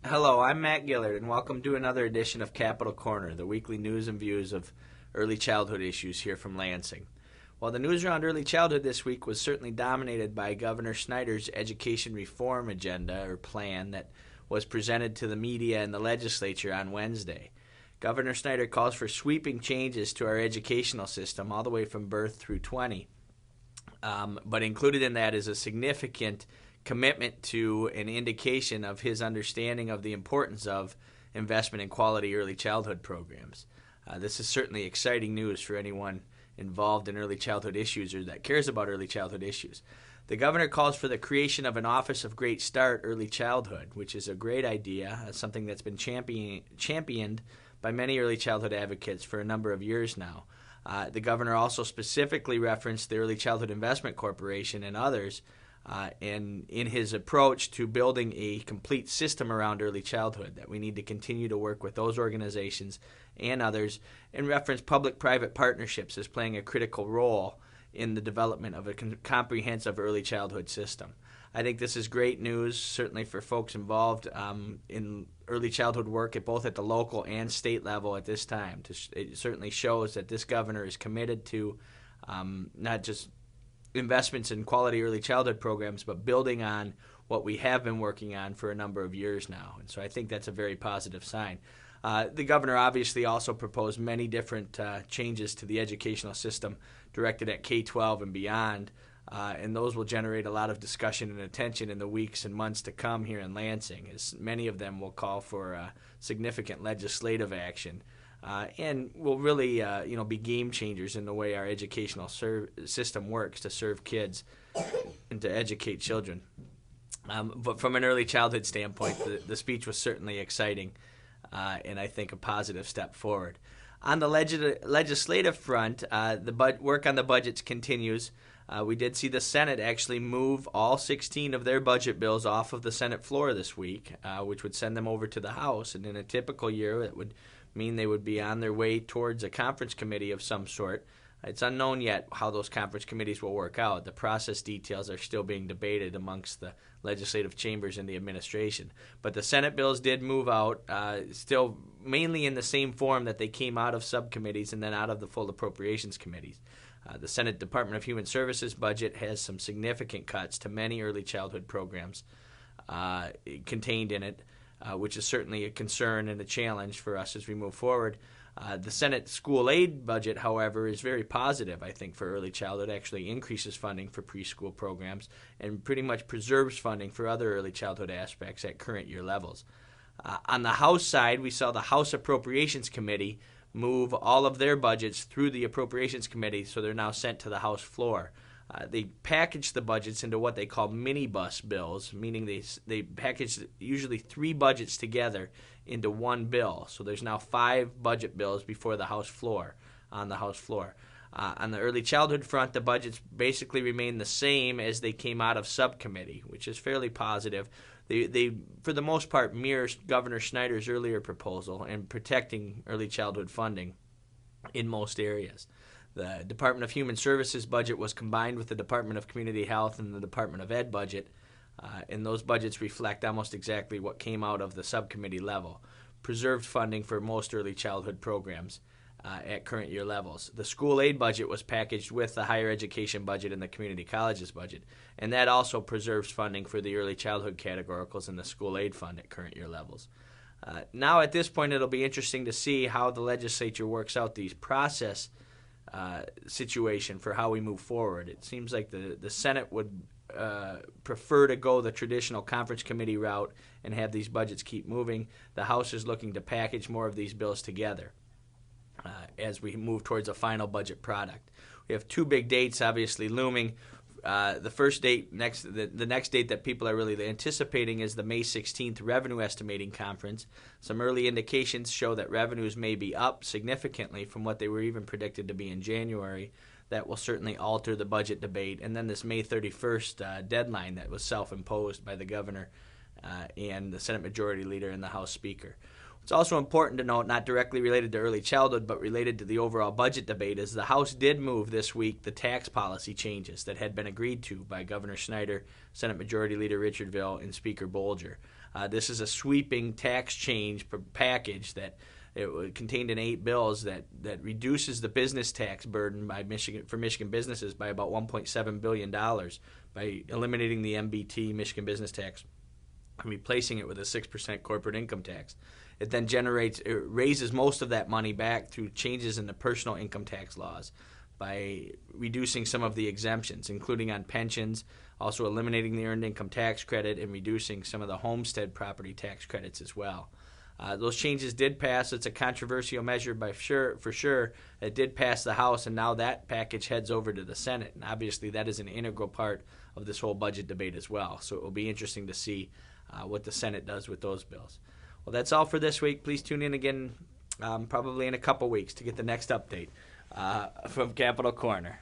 Hello, I'm Matt Gillard, and welcome to another edition of Capital Corner, the weekly news and views of early childhood issues here from Lansing. While the news around early childhood this week was certainly dominated by Governor Snyder's education reform agenda or plan that was presented to the media and the legislature on Wednesday. Governor Snyder calls for sweeping changes to our educational system all the way from birth through 20. But included in that is a significant commitment to an indication of his understanding of the importance of investment in quality early childhood programs. This is certainly exciting news for anyone involved in early childhood issues or that cares about early childhood issues. The governor calls for the creation of an Office of Great Start Early Childhood, which is a great idea, something that's been championed by many early childhood advocates for a number of years now. The governor also specifically referenced the Early Childhood Investment Corporation and others and in his approach to building a complete system around early childhood, that we need to continue to work with those organizations and others, and reference public-private partnerships as playing a critical role in the development of a comprehensive early childhood system. I think this is great news, certainly for folks involved in early childhood work at both at the local and state level at this time. It certainly shows that this governor is committed to not just investments in quality early childhood programs, but building on what we have been working on for a number of years now. And so I think that's a very positive sign. The governor obviously also proposed many different changes to the educational system directed at K-12 and beyond, and those will generate a lot of discussion and attention in the weeks and months to come here in Lansing, as many of them will call for significant legislative action. And will really, be game changers in the way our educational system works to serve kids and to educate children. But from an early childhood standpoint, the speech was certainly exciting, and I think a positive step forward. On the legislative front, the work on the budgets continues. We did see the Senate actually move all 16 of their budget bills off of the Senate floor this week, which would send them over to the House. And in a typical year, it would mean they would be on their way towards a conference committee of some sort. It's unknown yet how those conference committees will work out. The process details are still being debated amongst the legislative chambers and the administration. But the Senate bills did move out, still mainly in the same form that they came out of subcommittees and then out of the full appropriations committees. The Senate Department of Human Services budget has some significant cuts to many early childhood programs contained in it, which is certainly a concern and a challenge for us as we move forward. The Senate school aid budget, however, is very positive, I think, for early childhood. Actually increases funding for preschool programs and pretty much preserves funding for other early childhood aspects at current year levels. On the House side, we saw the House Appropriations Committee move all of their budgets through the Appropriations Committee, so they're now sent to the House floor. They package the budgets into what they call minibus bills, meaning they package usually 3 budgets together into one bill. So there's now 5 budget bills before the House floor, on the House floor. On the early childhood front, the budgets basically remain the same as they came out of subcommittee, which is fairly positive. They for the most part, mirror Governor Snyder's earlier proposal in protecting early childhood funding in most areas. The Department of Human Services budget was combined with the Department of Community Health and the Department of Ed budget, and those budgets reflect almost exactly what came out of the subcommittee level. Preserved funding for most early childhood programs at current year levels. The school aid budget was packaged with the higher education budget and the community colleges budget, and that also preserves funding for the early childhood categoricals and the school aid fund at current year levels. Now at this point, it'll be interesting to see how the legislature works out these process situation for how we move forward. It seems like the Senate would prefer to go the traditional conference committee route and have these budgets keep moving. The House is looking to package more of these bills together as we move towards a final budget product. We have 2 big dates obviously looming. The first date, the next date that people are really anticipating is the May 16th Revenue Estimating Conference. Some early indications show that revenues may be up significantly from what they were even predicted to be in January. That will certainly alter the budget debate. And then this May 31st deadline that was self-imposed by the governor and the Senate Majority Leader and the House Speaker. It's also important to note, not directly related to early childhood, but related to the overall budget debate, is the House did move this week the tax policy changes that had been agreed to by Governor Snyder, Senate Majority Leader Richardville, and Speaker Bolger. This is a sweeping tax change package that it contained in 8 bills that reduces the business tax burden for Michigan businesses by about $1.7 billion by eliminating the MBT, Michigan business tax, and replacing it with a 6% corporate income tax. It then raises most of that money back through changes in the personal income tax laws by reducing some of the exemptions, including on pensions, also eliminating the earned income tax credit and reducing some of the homestead property tax credits as well. Those changes did pass. It's a controversial measure for sure. It did pass the House, and now that package heads over to the Senate. And obviously that is an integral part of this whole budget debate as well. So it will be interesting to see what the Senate does with those bills. Well, that's all for this week. Please tune in again probably in a couple weeks to get the next update from Capitol Corner.